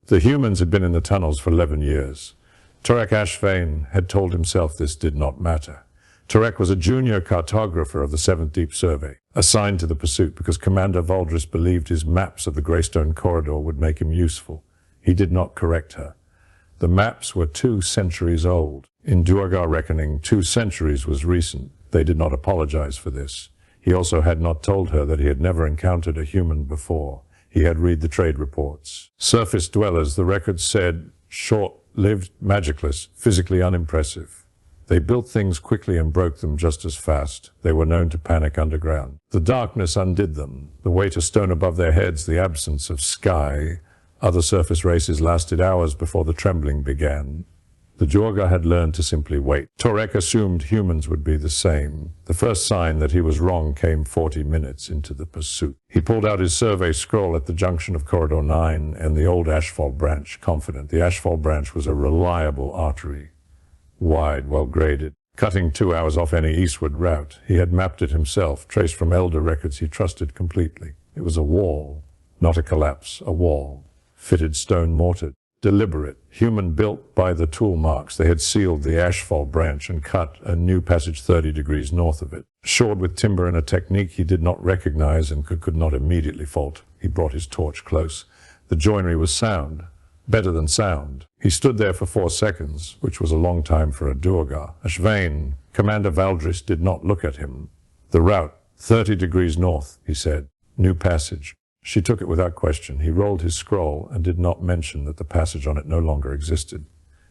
The humans had been in the tunnels for 11 years. Turek Ashvain had told himself this did not matter. Turek was a junior cartographer of the 7th Deep Survey, assigned to the pursuit because Commander Valdris believed his maps of the Greystone Corridor would make him useful. He did not correct her. The maps were 2 centuries old. In Duergar reckoning, 2 centuries was recent. They did not apologize for this. He also had not told her that he had never encountered a human before. He had read the trade reports. Surface dwellers, the records said, short-lived, magicless, physically unimpressive. They built things quickly and broke them just as fast. They were known to panic underground. The darkness undid them. The weight of stone above their heads, the absence of sky. Other surface races lasted hours before the trembling began. The Duergar had learned to simply wait. Turek assumed humans would be the same. The first sign that he was wrong came 40 minutes into the pursuit. He pulled out his survey scroll at the junction of Corridor 9 and the old asphalt branch, confident. The asphalt branch was a reliable artery. Wide, well-graded, cutting 2 hours off any eastward route. He had mapped it himself, traced from elder records he trusted completely. It was a wall, not a collapse, a wall. Fitted stone mortared. Deliberate, human-built by the tool marks. They had sealed the asphalt branch and cut a new passage 30 degrees north of it. Shored with timber and a technique he did not recognize and could not immediately fault. He brought his torch close. The joinery was sound, better than sound. He stood there for 4 seconds, which was a long time for a Duergar. Ashvain, Commander Valdris, did not look at him. The route, 30 degrees north, he said. New passage. She took it without question. He rolled his scroll and did not mention that the passage on it no longer existed.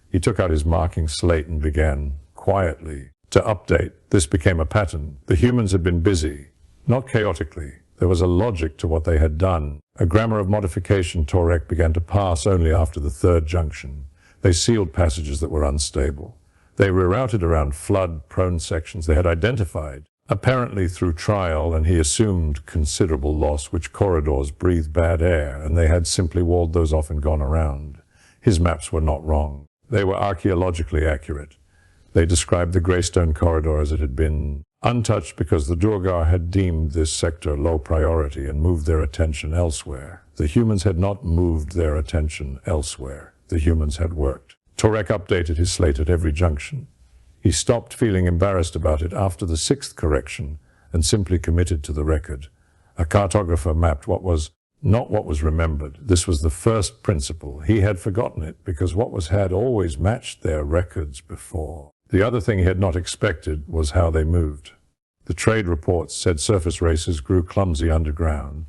He took out his marking slate and began, quietly, to update. This became a pattern. The humans had been busy, not chaotically. There was a logic to what they had done. A grammar of modification Turek began to pass only after the 3rd junction. They sealed passages that were unstable. They rerouted around flood-prone sections they had identified, apparently through trial, and he assumed considerable loss, which corridors breathed bad air, and they had simply walled those off and gone around. His maps were not wrong. They were archaeologically accurate. They described the Greystone Corridor as it had been untouched because the Duergar had deemed this sector low priority and moved their attention elsewhere. The humans had not moved their attention elsewhere. The humans had worked. Turek updated his slate at every junction. He stopped feeling embarrassed about it after the 6th correction and simply committed to the record. A cartographer mapped what was not what was remembered. This was the first principle. He had forgotten it because what was had always matched their records before. The other thing he had not expected was how they moved. The trade reports said surface races grew clumsy underground,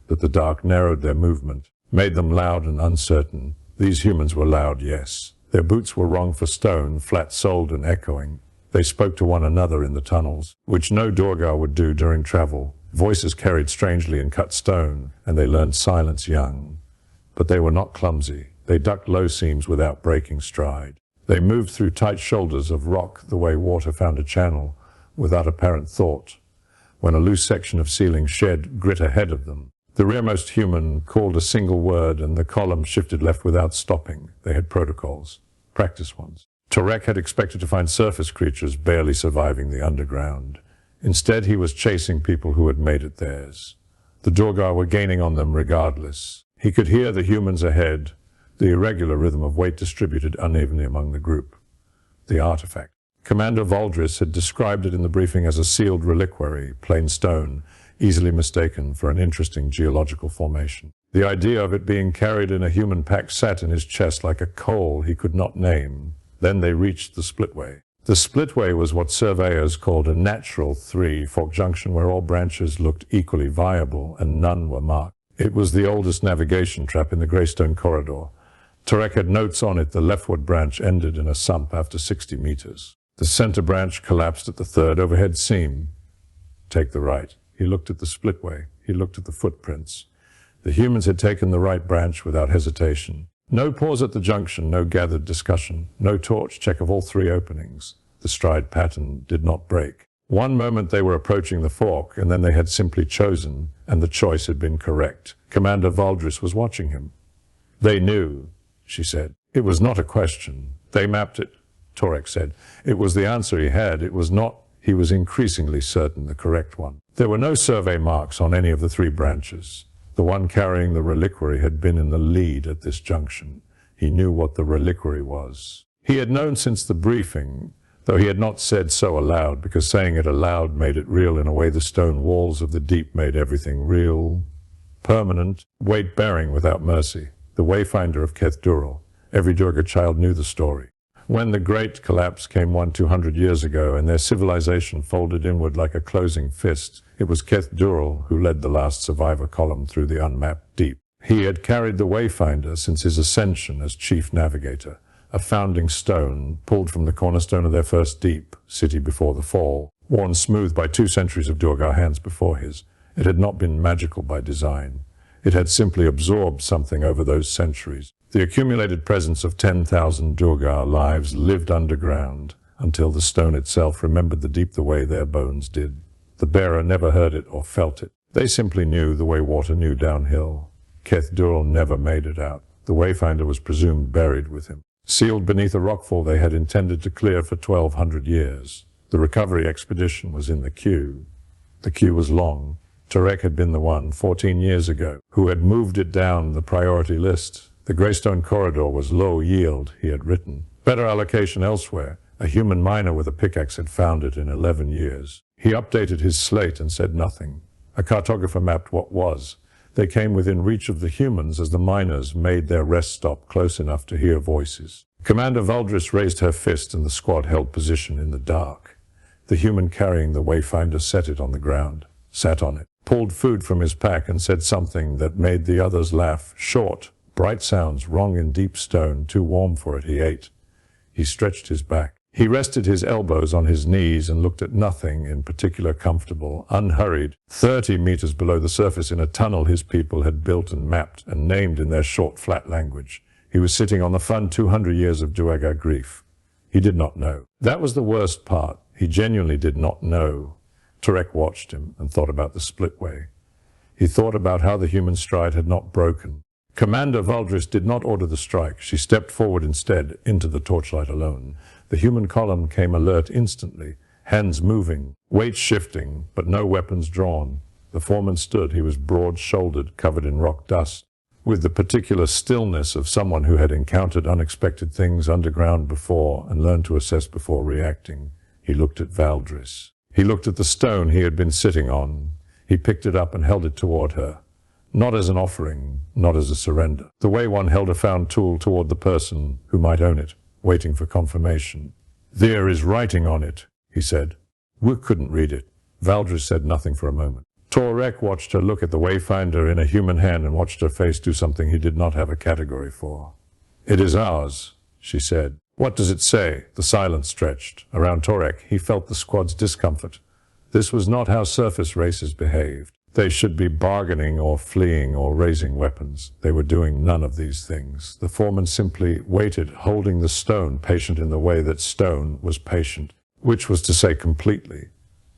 that the dark narrowed their movement, made them loud and uncertain. These humans were loud, yes. Their boots were wrong for stone, flat-soled and echoing. They spoke to one another in the tunnels, which no Duergar would do during travel. Voices carried strangely and cut stone, and they learned silence young. But they were not clumsy. They ducked low seams without breaking stride. They moved through tight shoulders of rock the way water found a channel, without apparent thought. When a loose section of ceiling shed grit ahead of them, the rearmost human called a single word and the column shifted left without stopping. They had protocols, practice ones. Turek had expected to find surface creatures barely surviving the underground. Instead, he was chasing people who had made it theirs. The Duergar were gaining on them regardless. He could hear the humans ahead, the irregular rhythm of weight distributed unevenly among the group. The artifact. Commander Valdris had described it in the briefing as a sealed reliquary, plain stone, easily mistaken for an interesting geological formation. The idea of it being carried in a human pack sat in his chest like a coal he could not name. Then they reached the splitway. The splitway was what surveyors called a natural three-fork junction where all branches looked equally viable and none were marked. It was the oldest navigation trap in the Greystone Corridor. Turek had notes on it. The leftward branch ended in a sump after 60 meters. The center branch collapsed at the 3rd overhead seam. Take the right. He looked at the splitway. He looked at the footprints. The humans had taken the right branch without hesitation. No pause at the junction, no gathered discussion, no torch check of all 3 openings. The stride pattern did not break. One moment they were approaching the fork, and then they had simply chosen, and the choice had been correct. Commander Valdris was watching him. They knew, she said. It was not a question. They mapped it, Turek said. It was the answer he had. It was not, he was increasingly certain, the correct one. There were no survey marks on any of the 3 branches. The one carrying the reliquary had been in the lead at this junction. He knew what the reliquary was. He had known since the briefing, though he had not said so aloud, because saying it aloud made it real in a way the stone walls of the deep made everything real, permanent, weight-bearing without mercy. The wayfinder of Duergar. Every Duergar child knew the story. When the Great Collapse came 200 years ago and their civilization folded inward like a closing fist, it was Duergar who led the last survivor column through the unmapped deep. He had carried the wayfinder since his ascension as chief navigator, a founding stone pulled from the cornerstone of their first deep, city before the fall, worn smooth by 2 centuries of Duergar hands before his. It had not been magical by design. It had simply absorbed something over those centuries. The accumulated presence of 10,000 Duergar lives lived underground until the stone itself remembered the deep the way their bones did. The bearer never heard it or felt it. They simply knew the way water knew downhill. Duergar never made it out. The wayfinder was presumed buried with him, sealed beneath a rockfall they had intended to clear for 1,200 years. The recovery expedition was in the queue. The queue was long. Turek had been the one, 14 years ago, who had moved it down the priority list. The Greystone Corridor was low yield, he had written. Better allocation elsewhere. A human miner with a pickaxe had found it in 11 years. He updated his slate and said nothing. A cartographer mapped what was. They came within reach of the humans as the miners made their rest stop close enough to hear voices. Commander Valdris raised her fist and the squad held position in the dark. The human carrying the wayfinder set it on the ground, sat on it, pulled food from his pack and said something that made the others laugh. Short, bright sounds wrung in deep stone, too warm for it. He ate. He stretched his back. He rested his elbows on his knees and looked at nothing in particular comfortable, unhurried. 30 meters below the surface in a tunnel his people had built and mapped and named in their short, flat language. He was sitting on the fun 200 years of Duergar grief. He did not know. That was the worst part. He genuinely did not know. Turek watched him and thought about the splitway. He thought about how the human stride had not broken. Commander Valdris did not order the strike. She stepped forward instead, into the torchlight alone. The human column came alert instantly, hands moving, weight shifting, but no weapons drawn. The foreman stood. He was broad-shouldered, covered in rock dust, with the particular stillness of someone who had encountered unexpected things underground before and learned to assess before reacting. He looked at Valdris. He looked at the stone he had been sitting on. He picked it up and held it toward her. Not as an offering, not as a surrender. The way one held a found tool toward the person who might own it, waiting for confirmation. "There is writing on it," he said. We couldn't read it. Valdris said nothing for a moment. Turek watched her look at the wayfinder in a human hand and watched her face do something he did not have a category for. "It is ours," she said. "What does it say?" The silence stretched. Around Turek, he felt the squad's discomfort. This was not how surface races behaved. They should be bargaining or fleeing or raising weapons. They were doing none of these things. The foreman simply waited, holding the stone, patient in the way that stone was patient, which was to say completely.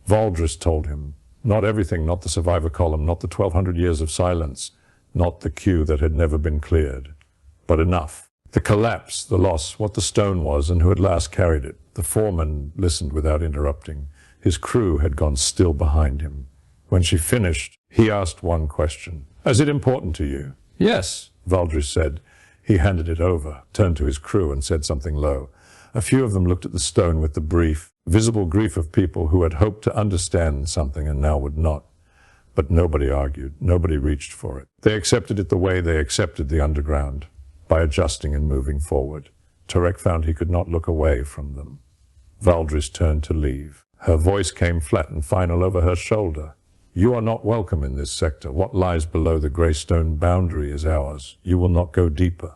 Valdris told him, not everything, not the survivor column, not the 1,200 years of silence, not the queue that had never been cleared, but enough. The collapse, the loss, what the stone was and who had last carried it. The foreman listened without interrupting. His crew had gone still behind him. When she finished, he asked one question. "Is it important to you?" "Yes," Valdris said. He handed it over, turned to his crew and said something low. A few of them looked at the stone with the brief, visible grief of people who had hoped to understand something and now would not. But nobody argued, nobody reached for it. They accepted it the way they accepted the underground, by adjusting and moving forward. Turek found he could not look away from them. Valdris turned to leave. Her voice came flat and final over her shoulder. "You are not welcome in this sector. What lies below the Greystone boundary is ours. You will not go deeper."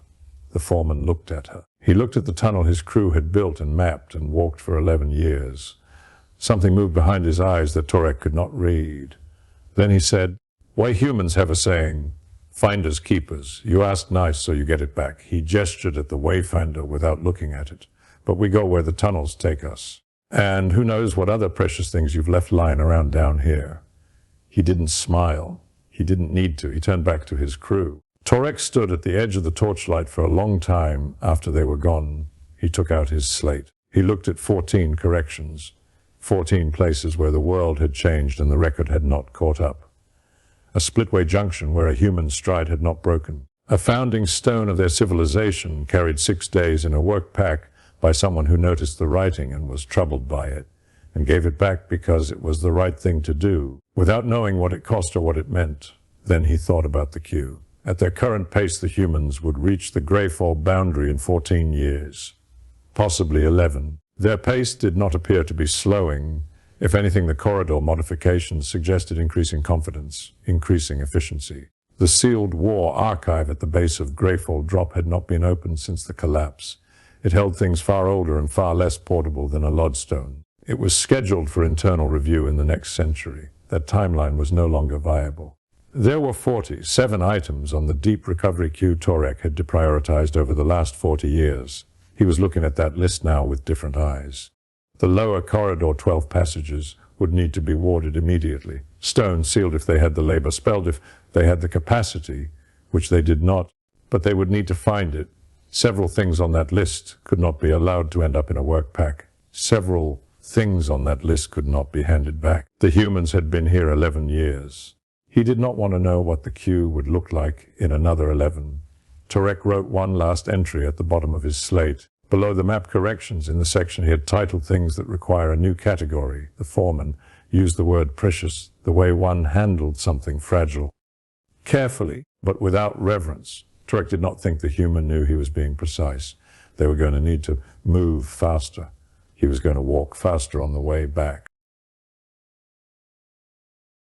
The foreman looked at her. He looked at the tunnel his crew had built and mapped and walked for 11 years. Something moved behind his eyes that Turek could not read. Then he said, "Why humans have a saying, finders keepers. You ask nice so you get it back." He gestured at the wayfinder without looking at it. "But we go where the tunnels take us. And who knows what other precious things you've left lying around down here." He didn't smile. He didn't need to. He turned back to his crew. Turek stood at the edge of the torchlight for a long time after they were gone. He took out his slate. He looked at 14 corrections, 14 places where the world had changed and the record had not caught up. a splitway junction where a human stride had not broken. A founding stone of their civilization carried 6 days in a work pack by someone who noticed the writing and was troubled by it, and gave it back because it was the right thing to do, without knowing what it cost or what it meant. Then he thought about the queue. At their current pace, the humans would reach the Greyfall boundary in 14 years, possibly 11. Their pace did not appear to be slowing. If anything, the corridor modifications suggested increasing confidence, increasing efficiency. The sealed war archive at the base of Greyfall Drop had not been opened since the collapse. It held things far older and far less portable than a lodestone. It was scheduled for internal review in the next century. That timeline was no longer viable. There were 47 items on the deep recovery queue Turek had deprioritized over the last 40 years. He was looking at that list now with different eyes. The lower corridor 12 passages would need to be warded immediately. Stone sealed if they had the labor, spelled if they had the capacity, which they did not, but they would need to find it. Several things on that list could not be allowed to end up in a work pack. Several things on that list could not be handed back. The humans had been here 11 years. He did not want to know what the queue would look like in another 11. Turek wrote one last entry at the bottom of his slate. Below the map corrections in the section he had titled things that require a new category. The foreman used the word precious, the way one handled something fragile. Carefully, but without reverence. Turek did not think the human knew he was being precise. They were going to need to move faster. He was going to walk faster on the way back.